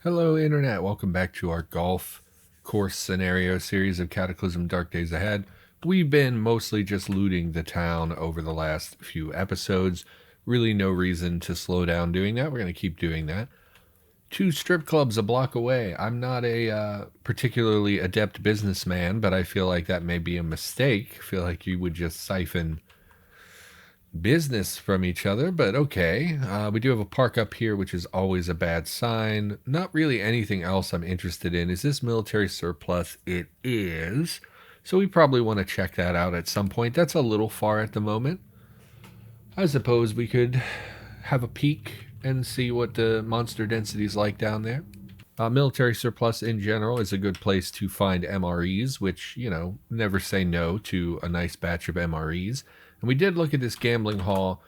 Hello, Internet. Welcome back to our golf course scenario series of Cataclysm Dark Days Ahead. We've been mostly just looting the town over the last few episodes. Really, no reason to slow down doing that. We're going to keep doing that. 2 strip clubs a block away. I'm not a particularly adept businessman, but I feel like that may be a mistake. I feel like you would just siphon business from each other, but okay. We do have a park up here, which is always a bad sign. Not really anything else I'm interested in. Is this military surplus? It is. So we probably want to check that out at some point. That's a little far at the moment. I suppose we could have a peek and see what the monster density is like down there. Military surplus in general is a good place to find MREs, which, never say no to a nice batch of MREs. And we did look at this gambling hall,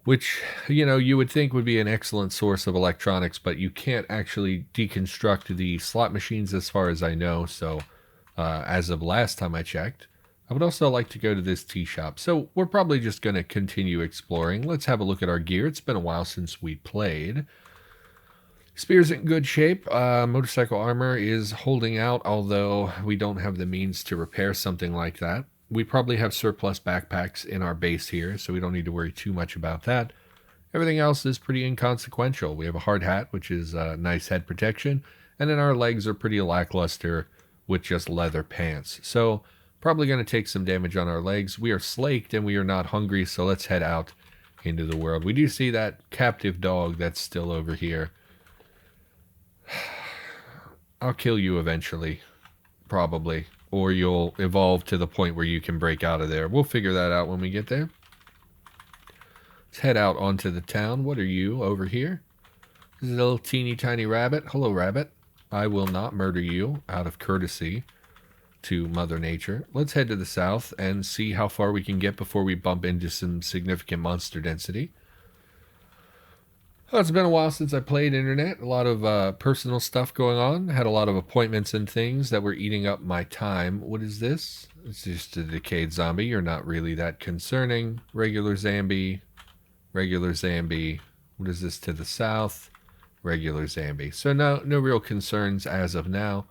which, you would think would be an excellent source of electronics, but you can't actually deconstruct the slot machines as far as I know. So, as of last time I checked, I would also like to go to this tea shop. So we're probably just going to continue exploring. Let's have a look at our gear. It's been a while since we played. Spear's in good shape. Motorcycle armor is holding out, although we don't have the means to repair something like that. We probably have surplus backpacks in our base here, so we don't need to worry too much about that. Everything else is pretty inconsequential. We have a hard hat, which is nice head protection, and then our legs are pretty lackluster with just leather pants. So probably going to take some damage on our legs. We are slaked and we are not hungry, so let's head out into the world. We do see that captive dog that's still over here. I'll kill you eventually, probably. Or you'll evolve to the point where you can break out of there. We'll figure that out when we get there. Let's head out onto the town. What are you over here? This is a little teeny tiny rabbit. Hello, rabbit. I will not murder you out of courtesy to Mother Nature. Let's head to the south and see how far we can get before we bump into some significant monster density. Well, it's been a while since I played Internet. A lot of personal stuff going on. Had a lot of appointments and things that were eating up my time. What is this? It's just a decayed zombie. You're not really that concerning. Regular zombie. Regular zombie. What is this to the south? Regular zombie. So no real concerns as of now.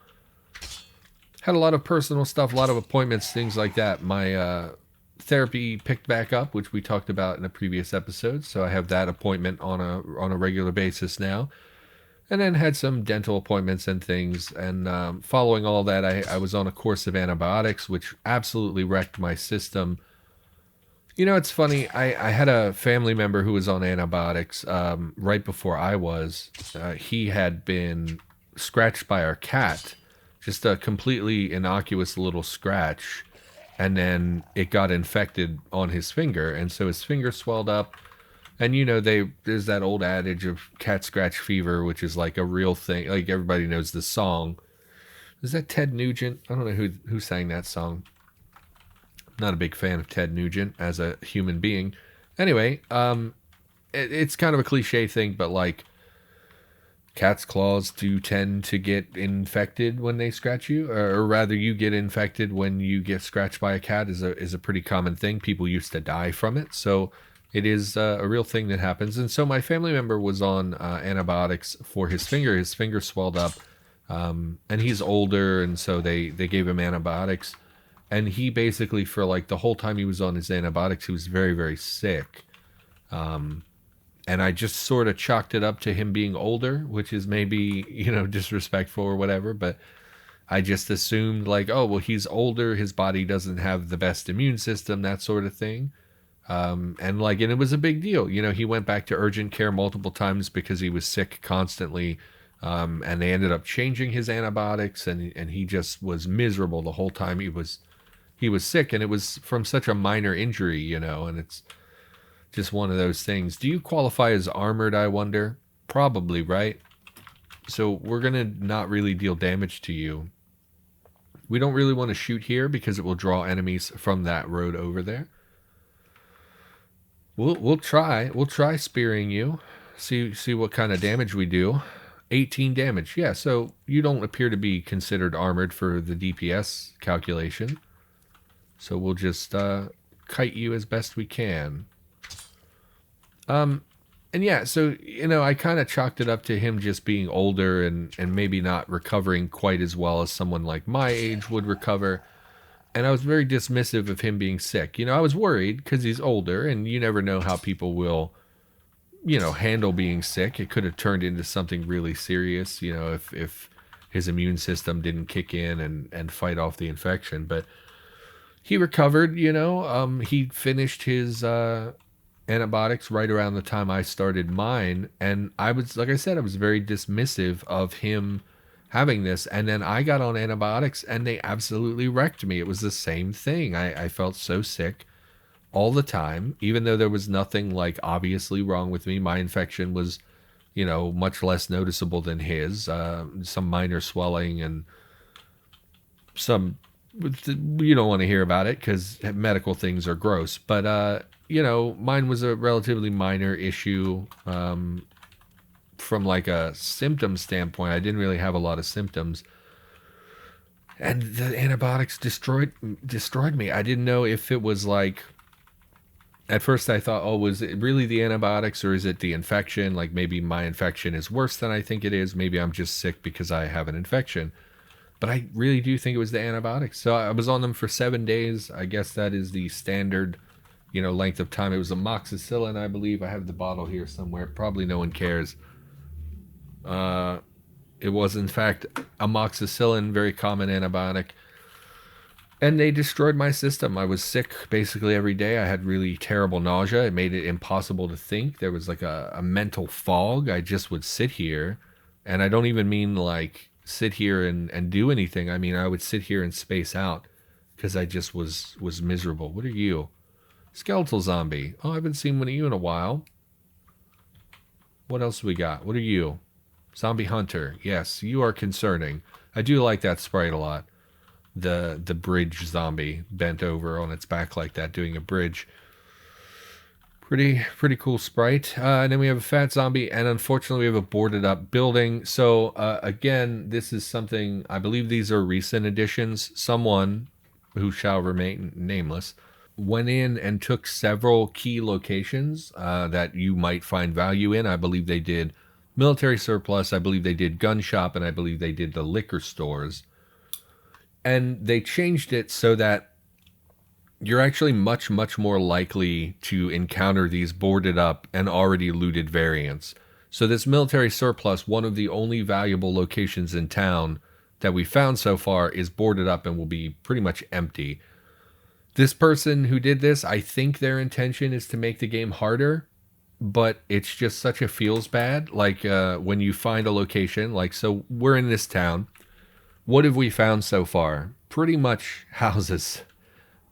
Had a lot of personal stuff, a lot of appointments, things like that. My therapy picked back up, which we talked about in a previous episode. So I have that appointment on a regular basis now. And then had some dental appointments and things. And following all that, I was on a course of antibiotics, which absolutely wrecked my system. It's funny. I had a family member who was on antibiotics right before I was. He had been scratched by our cat. Just a completely innocuous little scratch. And then it got infected on his finger. And so his finger swelled up. And there's that old adage of cat scratch fever, which is like a real thing. Like everybody knows the song. Is that Ted Nugent? I don't know who sang that song. Not a big fan of Ted Nugent as a human being. Anyway, it's kind of a cliche thing, but like cat's claws do tend to get infected when they scratch you, or rather you get infected when you get scratched by a cat is a pretty common thing. People used to die from it. So it is a real thing that happens. And so my family member was on antibiotics for his finger. His finger swelled up, and he's older, and so they gave him antibiotics. And he basically, for like the whole time he was on his antibiotics, he was very, very sick. And I just sort of chalked it up to him being older, which is maybe, disrespectful or whatever. But I just assumed like, oh, well, he's older. His body doesn't have the best immune system, that sort of thing. And it was a big deal. He went back to urgent care multiple times because he was sick constantly. And they ended up changing his antibiotics, and he just was miserable the whole time he was sick, and it was from such a minor injury, and it's just one of those things. Do you qualify as armored, I wonder? Probably, right? So we're going to not really deal damage to you. We don't really want to shoot here because it will draw enemies from that road over there. We'll try spearing you. See what kind of damage we do. 18 damage. Yeah, so you don't appear to be considered armored for the DPS calculation. So we'll just kite you as best we can. And yeah, so I kind of chalked it up to him just being older and maybe not recovering quite as well as someone like my age would recover. And I was very dismissive of him being sick. I was worried because he's older, and you never know how people will, handle being sick. It could have turned into something really serious, if his immune system didn't kick in and fight off the infection. But he recovered. He finished his antibiotics right around the time I started mine. And I was, like I said, I was very dismissive of him having this. And then I got on antibiotics and they absolutely wrecked me. It was the same thing. I felt so sick all the time, even though there was nothing like obviously wrong with me. My infection was, much less noticeable than his. Some minor swelling and some, you don't want to hear about it because medical things are gross. But, mine was a relatively minor issue. From like a symptom standpoint, I didn't really have a lot of symptoms. And the antibiotics destroyed me. I didn't know if it was like, at first I thought, oh, was it really the antibiotics or is it the infection? Like maybe my infection is worse than I think it is. Maybe I'm just sick because I have an infection. But I really do think it was the antibiotics. So I was on them for 7 days. I guess that is the standard, length of time. It was amoxicillin, I believe. I have the bottle here somewhere. Probably no one cares. It was, in fact, amoxicillin, very common antibiotic. And they destroyed my system. I was sick basically every day. I had really terrible nausea. It made it impossible to think. There was like a mental fog. I just would sit here. And I don't even mean like sit here and do anything. I mean, I would sit here and space out because I just was miserable. What are you? Skeletal zombie. Oh, I haven't seen one of you in a while. What else we got? What are you? Zombie hunter. Yes, you are concerning. I do like that sprite a lot. The bridge zombie bent over on its back like that, doing a bridge. Pretty cool sprite. And then we have a fat zombie, and unfortunately we have a boarded up building. So again, this is something, I believe these are recent additions. Someone who shall remain nameless went in and took several key locations that you might find value in. I believe they did military surplus, I believe they did gun shop, and I believe they did the liquor stores. And they changed it so that you're actually much more likely to encounter these boarded up and already looted variants. So this military surplus, one of the only valuable locations in town that we found so far, is boarded up and will be pretty much empty. This person who did this, I think their intention is to make the game harder, but it's just such a feels bad. Like when you find a location, like, so we're in this town. What have we found so far? Pretty much houses,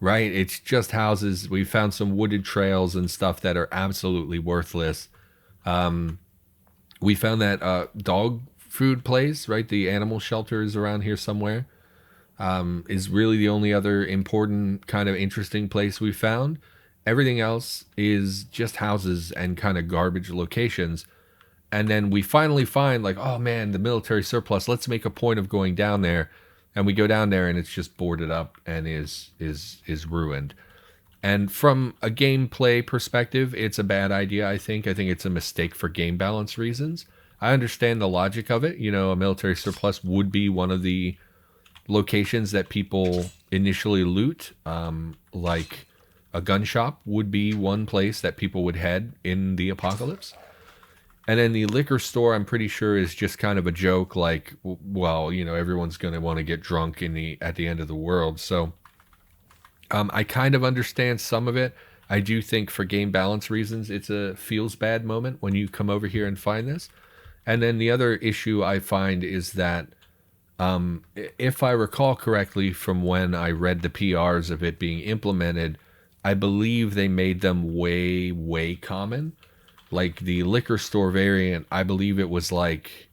right? It's just houses. We found some wooded trails and stuff that are absolutely worthless. We found that dog food place, right? The animal shelter is around here somewhere. Is really the only other important kind of interesting place we found. Everything else is just houses and kind of garbage locations. And then we finally find like, oh man, the military surplus, let's make a point of going down there. And we go down there and it's just boarded up and is ruined. And from a gameplay perspective, it's a bad idea, I think. I think it's a mistake for game balance reasons. I understand the logic of it. A military surplus would be one of the locations that people initially loot. Like a gun shop would be one place that people would head in the apocalypse. And then the liquor store, I'm pretty sure, is just kind of a joke. Like, well, everyone's going to want to get drunk at the end of the world. So I kind of understand some of it. I do think for game balance reasons, it's a feels bad moment when you come over here and find this. And then the other issue I find is that if I recall correctly from when I read the PRs of it being implemented, I believe they made them way common. Like the liquor store variant, I believe it was like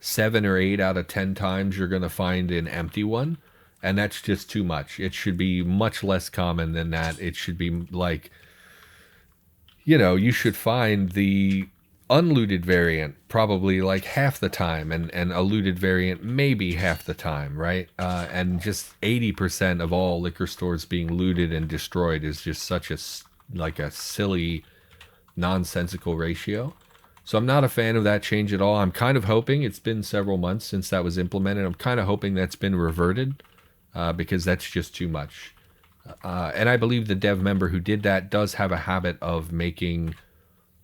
7 or 8 out of 10 times you're going to find an empty one. And that's just too much. It should be much less common than that. It should be like, you should find the unlooted variant probably like half the time and a looted variant maybe half the time, right? And just 80% of all liquor stores being looted and destroyed is just such a silly nonsensical ratio. So I'm not a fan of that change at all. I'm kind of hoping, it's been several months since that was implemented, I'm kind of hoping that's been reverted because that's just too much. And I believe the dev member who did that does have a habit of making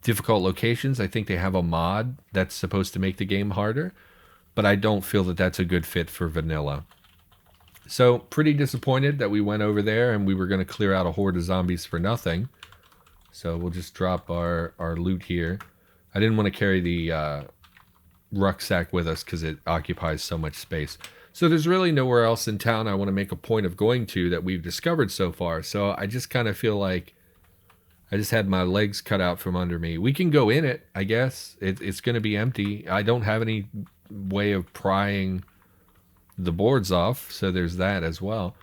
difficult locations. I think they have a mod that's supposed to make the game harder, but I don't feel that that's a good fit for vanilla. So pretty disappointed that we went over there and we were going to clear out a horde of zombies for nothing. So we'll just drop our loot here. I didn't want to carry the rucksack with us because it occupies so much space. So there's really nowhere else in town I want to make a point of going to that we've discovered so far. So I just kind of feel like I just had my legs cut out from under me. We can go in it, I guess. It's going to be empty. I don't have any way of prying the boards off, so there's that as well.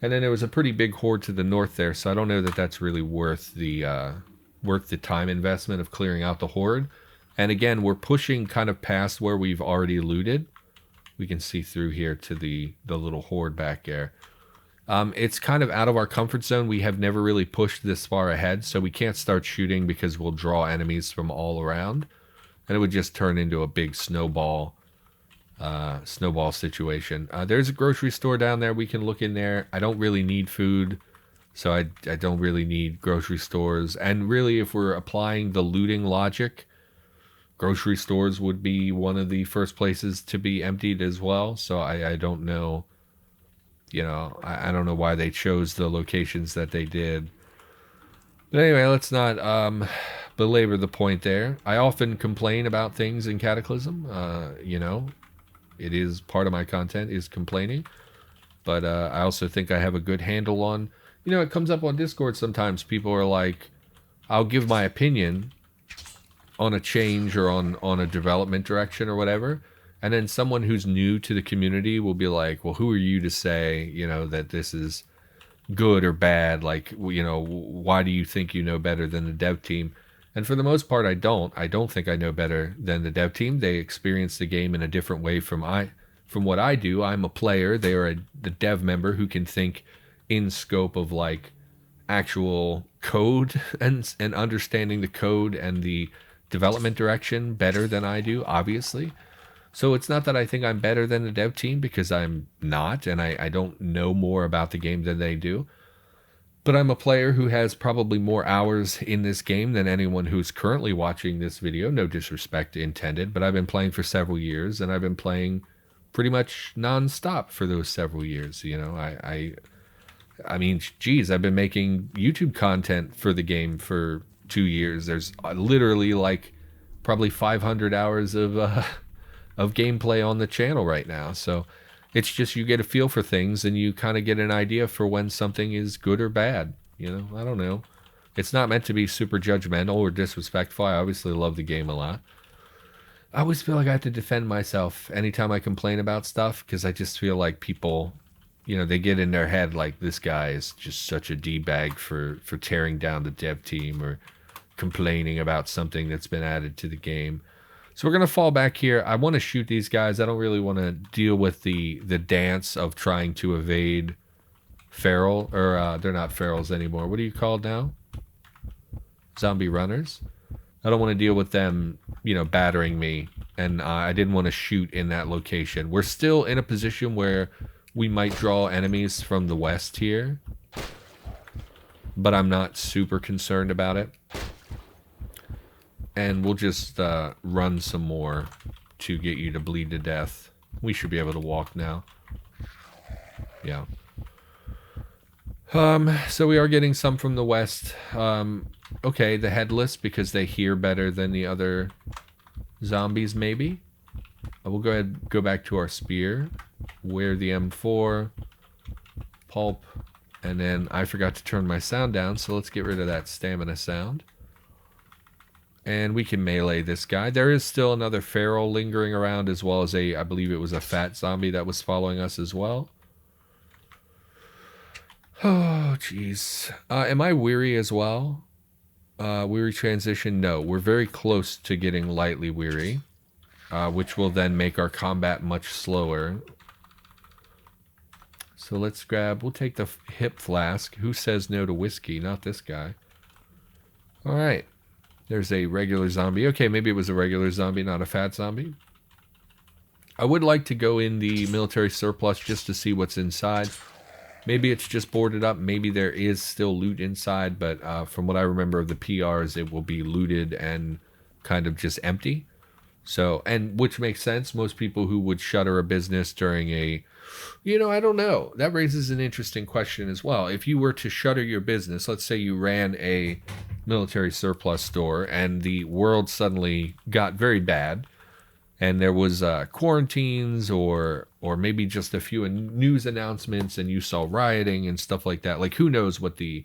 And then there was a pretty big horde to the north there, so I don't know that that's really worth the time investment of clearing out the horde. And again, we're pushing kind of past where we've already looted. We can see through here to the little horde back there. It's kind of out of our comfort zone. We have never really pushed this far ahead, so we can't start shooting because we'll draw enemies from all around. And it would just turn into a big snowball situation. There's a grocery store down there. We can look in there. I don't really need food, so I don't really need grocery stores. And really, if we're applying the looting logic, grocery stores would be one of the first places to be emptied as well. So I don't know, you know, I don't know why they chose the locations that they did. But anyway, let's not belabor the point there. I often complain about things in Cataclysm. You know, it is part of my content is complaining. But I also think I have a good handle on, you know, it comes up on Discord sometimes. People are like, I'll give my opinion on a change or on a development direction or whatever, and then someone who's new to the community will be like, well, who are you to say, you know, that this is good or bad? Like, you know, why do you think you know better than the dev team? And for the most part, I don't think I know better than the dev team. They experience the game in a different way from what I do. I'm a player. They are the dev member who can think in scope of like actual code and understanding the code and the development direction better than I do, obviously. So it's not that I think I'm better than the dev team, because I'm not, and I don't know more about the game than they do. But I'm a player who has probably more hours in this game than anyone who's currently watching this video. No disrespect intended, but I've been playing for several years, and I've been playing pretty much non-stop for those several years. You know, I mean, geez, I've been making YouTube content for the game for 2 years. There's literally like probably 500 hours of gameplay on the channel right now. So it's just, you get a feel for things and you kind of get an idea for when something is good or bad. You know, I don't know. It's not meant to be super judgmental or disrespectful. I obviously love the game a lot. I always feel like I have to defend myself anytime I complain about stuff, because I just feel like people, you know, they get in their head like, this guy is just such a D-bag for tearing down the dev team or complaining about something that's been added to the game. So we're going to fall back here. I want to shoot these guys. I don't really want to deal with the dance of trying to evade feral, or they're not ferals anymore. What are you called now? Zombie runners? I don't want to deal with them, you know, battering me. And I didn't want to shoot in that location. We're still in a position where we might draw enemies from the west here, but I'm not super concerned about it. And we'll just run some more to get you to bleed to death. We should be able to walk now. Yeah. So we are getting some from the west. Okay, the headless, because they hear better than the other zombies, maybe. We'll go ahead and go back to our spear. Wear the M4. Pulp. And then I forgot to turn my sound down, so let's get rid of that stamina sound. And we can melee this guy. There is still another feral lingering around, as well as I believe it was a fat zombie that was following us as well. Oh, jeez. Am I weary as well? Weary transition? No. We're very close to getting lightly weary, which will then make our combat much slower. So let's grab, we'll take the hip flask. Who says no to whiskey? Not this guy. All right. There's a regular zombie. Okay, maybe it was a regular zombie, not a fat zombie. I would like to go in the military surplus just to see what's inside. Maybe it's just boarded up. Maybe there is still loot inside, but from what I remember of the PRs, it will be looted and kind of just empty. So, and which makes sense. Most people who would shutter a business during a, I don't know. That raises an interesting question as well. If you were to shutter your business, let's say you ran a military surplus store and the world suddenly got very bad, and there was quarantines or maybe just a few news announcements, and you saw rioting and stuff like that. Like, who knows what the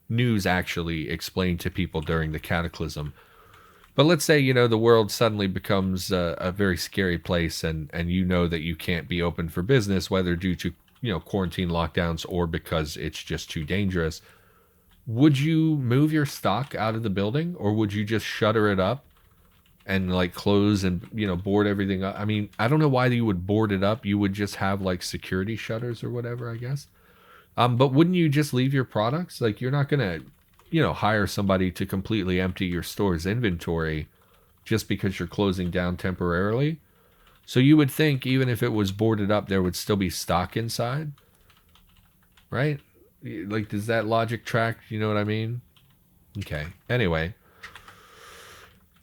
news actually explained to people during the Cataclysm. But let's say, the world suddenly becomes a very scary place, and you know that you can't be open for business, whether due to, quarantine lockdowns or because it's just too dangerous. Would you move your stock out of the building, or would you just shutter it up and like close and, board everything up? I mean, I don't know why you would board it up. You would just have like security shutters or whatever, I guess. But wouldn't you just leave your products? Like, you're not going to, hire somebody to completely empty your store's inventory just because you're closing down temporarily. So you would think even if it was boarded up, there would still be stock inside, right? Like, does that logic track? You know what I mean? Okay. Anyway.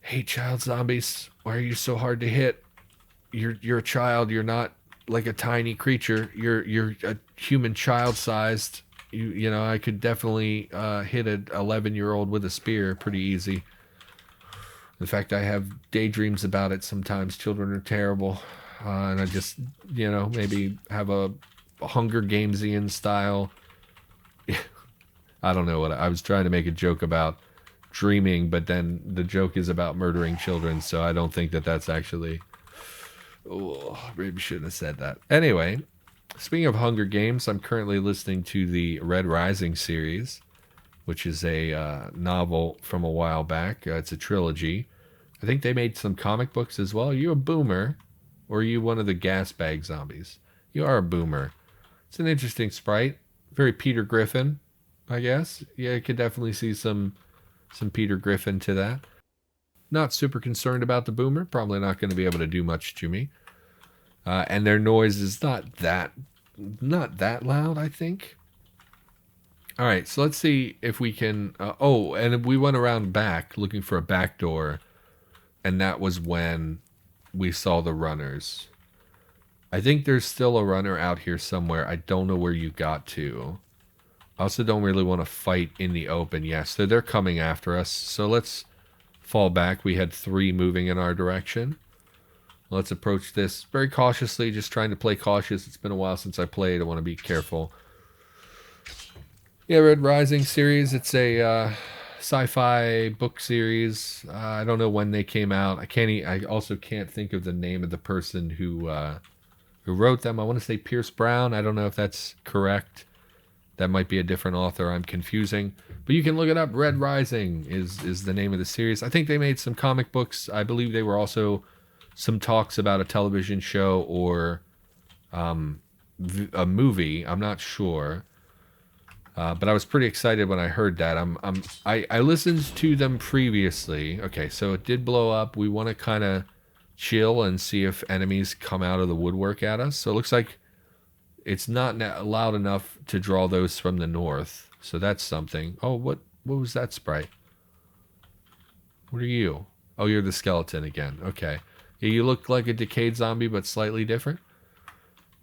Hey, child zombies, why are you so hard to hit? You're a child. You're not like a tiny creature. You're a human child-sized. I could definitely hit an 11-year-old with a spear pretty easy. In fact, I have daydreams about it sometimes. Children are terrible. And I just, maybe have a Hunger Gamesian style. I don't know what I was trying to make a joke about dreaming, but then the joke is about murdering children, so I don't think that that's actually... Oh, maybe shouldn't have said that. Anyway, speaking of Hunger Games, I'm currently listening to the Red Rising series, which is a novel from a while back. It's a trilogy. I think they made some comic books as well. Are you a boomer, or are you one of the gas bag zombies? You are a boomer. It's an interesting sprite. Very Peter Griffin, I guess. Yeah, I could definitely see some Peter Griffin to that. Not super concerned about the boomer. Probably not going to be able to do much to me. And their noise is not that loud, I think. All right, so let's see if we can... and we went around back looking for a back door, and that was when we saw the runners. I think there's still a runner out here somewhere. I don't know where you got to. I also don't really want to fight in the open. Yes, so they're coming after us. So let's fall back. We had 3 moving in our direction. Let's approach this very cautiously, just trying to play cautious. It's been a while since I played. I want to be careful. Yeah, Red Rising series. It's a sci-fi book series. I don't know when they came out. I also can't think of the name of the person who wrote them. I want to say Pierce Brown. I don't know if that's correct. That might be a different author. I'm confusing. But you can look it up. Red Rising is the name of the series. I think they made some comic books. I believe they were also some talks about a television show or a movie. I'm not sure. But I was pretty excited when I heard that. I listened to them previously. Okay, so it did blow up. We want to kind of chill and see if enemies come out of the woodwork at us. So it looks like it's not loud enough to draw those from the north. So that's something. Oh, what was that sprite? What are you? Oh, you're the skeleton again. Okay. Yeah, you look like a decayed zombie, but slightly different.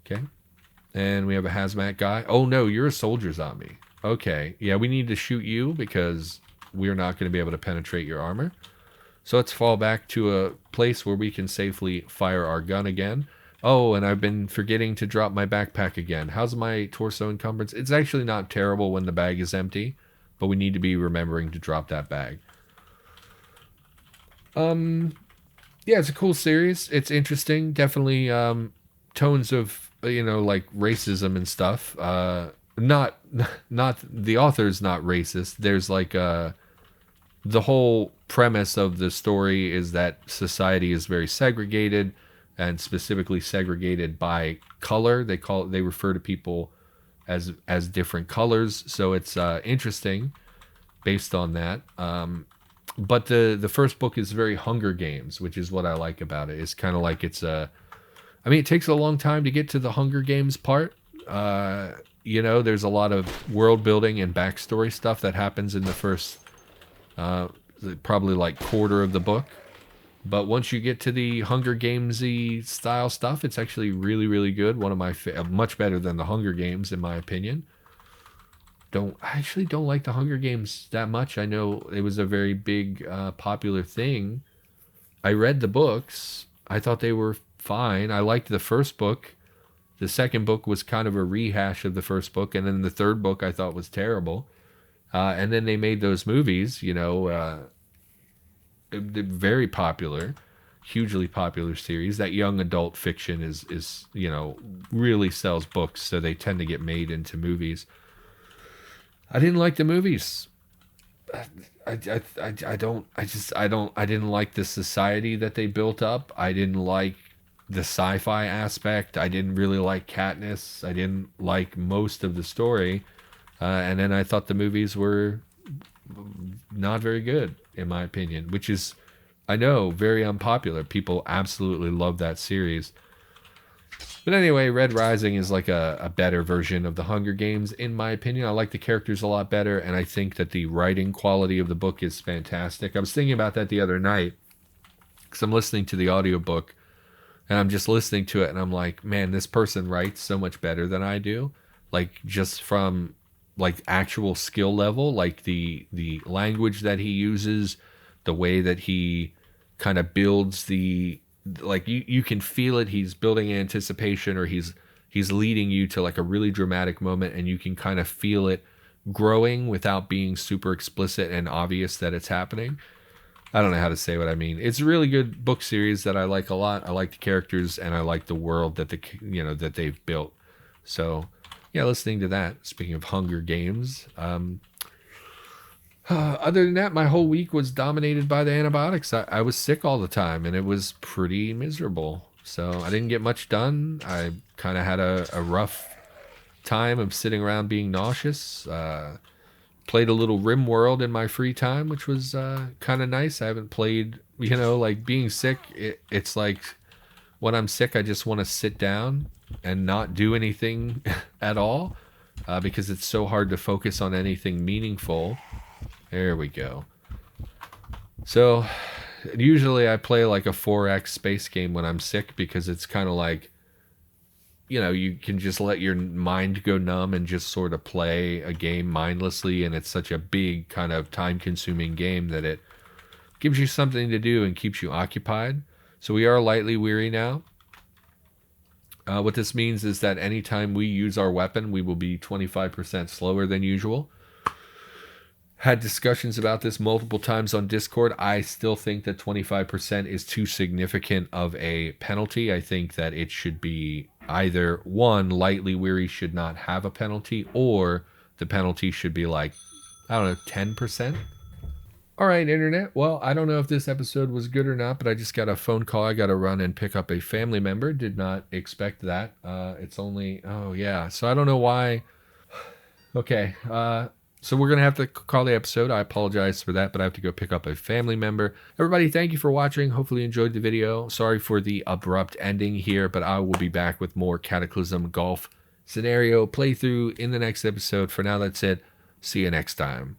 Okay. And we have a hazmat guy. Oh, no, you're a soldier zombie. Okay. Yeah, we need to shoot you because we're not going to be able to penetrate your armor. So let's fall back to a place where we can safely fire our gun again. Oh, and I've been forgetting to drop my backpack again. How's my torso encumbrance? It's actually not terrible when the bag is empty, but we need to be remembering to drop that bag. Yeah, it's a cool series. It's interesting. Definitely tones of, like racism and stuff. Not the author's not racist. There's like the whole premise of the story is that society is very segregated, and specifically segregated by color. They refer to people as different colors. So it's interesting based on that. But the first book is very Hunger Games, which is what I like about it. It's kind of like it's a. I mean, it takes a long time to get to the Hunger Games part. You know, there's a lot of world building and backstory stuff that happens in the first, uh, probably like quarter of the book. But once you get to the Hunger Gamesy style stuff, it's actually really, really good. One of my much better than the Hunger Games, in my opinion. I actually don't like the Hunger Games that much. I know it was a very big, popular thing. I read the books. I thought they were fine. I liked the first book. The second book was kind of a rehash of the first book, and then the third book I thought was terrible. And then they made those movies. You know, they're very popular, hugely popular series. That young adult fiction is you know, really sells books, so they tend to get made into movies. I didn't like the movies. I didn't like the society that they built up. I didn't like the sci-fi aspect. I didn't really like Katniss. I didn't like most of the story. And then I thought the movies were not very good, in my opinion, which is, I know, very unpopular. People absolutely love that series. But anyway, Red Rising is like a better version of the Hunger Games, in my opinion. I like the characters a lot better, and I think that the writing quality of the book is fantastic. I was thinking about that the other night, because I'm listening to the audiobook, and I'm just listening to it, and I'm like, man, this person writes so much better than I do. Like, just from, like, actual skill level, like the language that he uses, the way that he kind of builds the, like, you can feel it. He's building anticipation, or he's leading you to like a really dramatic moment, and you can kind of feel it growing without being super explicit and obvious that it's happening. I don't know how to say what I mean. It's a really good book series that I like a lot. I like the characters, and I like the world that that they've built. So yeah, listening to that. Speaking of Hunger Games, other than that, my whole week was dominated by the antibiotics. I was sick all the time, and it was pretty miserable. So I didn't get much done. I kind of had a rough time of sitting around being nauseous. Played a little Rim World in my free time, which was kind of nice. I haven't played, you know, like being sick. It's like when I'm sick, I just want to sit down and not do anything at all, because it's so hard to focus on anything meaningful. There we go. So usually I play like a 4X space game when I'm sick, because it's kind of like, you know, you can just let your mind go numb and just sort of play a game mindlessly, and it's such a big kind of time-consuming game that it gives you something to do and keeps you occupied. So we are lightly weary now. What this means is that anytime we use our weapon, we will be 25% slower than usual. Had discussions about this multiple times on Discord. I still think that 25% is too significant of a penalty. I think that it should be either, one, lightly weary should not have a penalty, or the penalty should be like, I don't know, 10%. All right, Internet. Well, I don't know if this episode was good or not, but I just got a phone call. I got to run and pick up a family member. Did not expect that. It's only, oh yeah. So I don't know why. Okay. So we're going to have to call the episode. I apologize for that, but I have to go pick up a family member. Everybody, thank you for watching. Hopefully you enjoyed the video. Sorry for the abrupt ending here, but I will be back with more Cataclysm golf scenario playthrough in the next episode. For now, that's it. See you next time.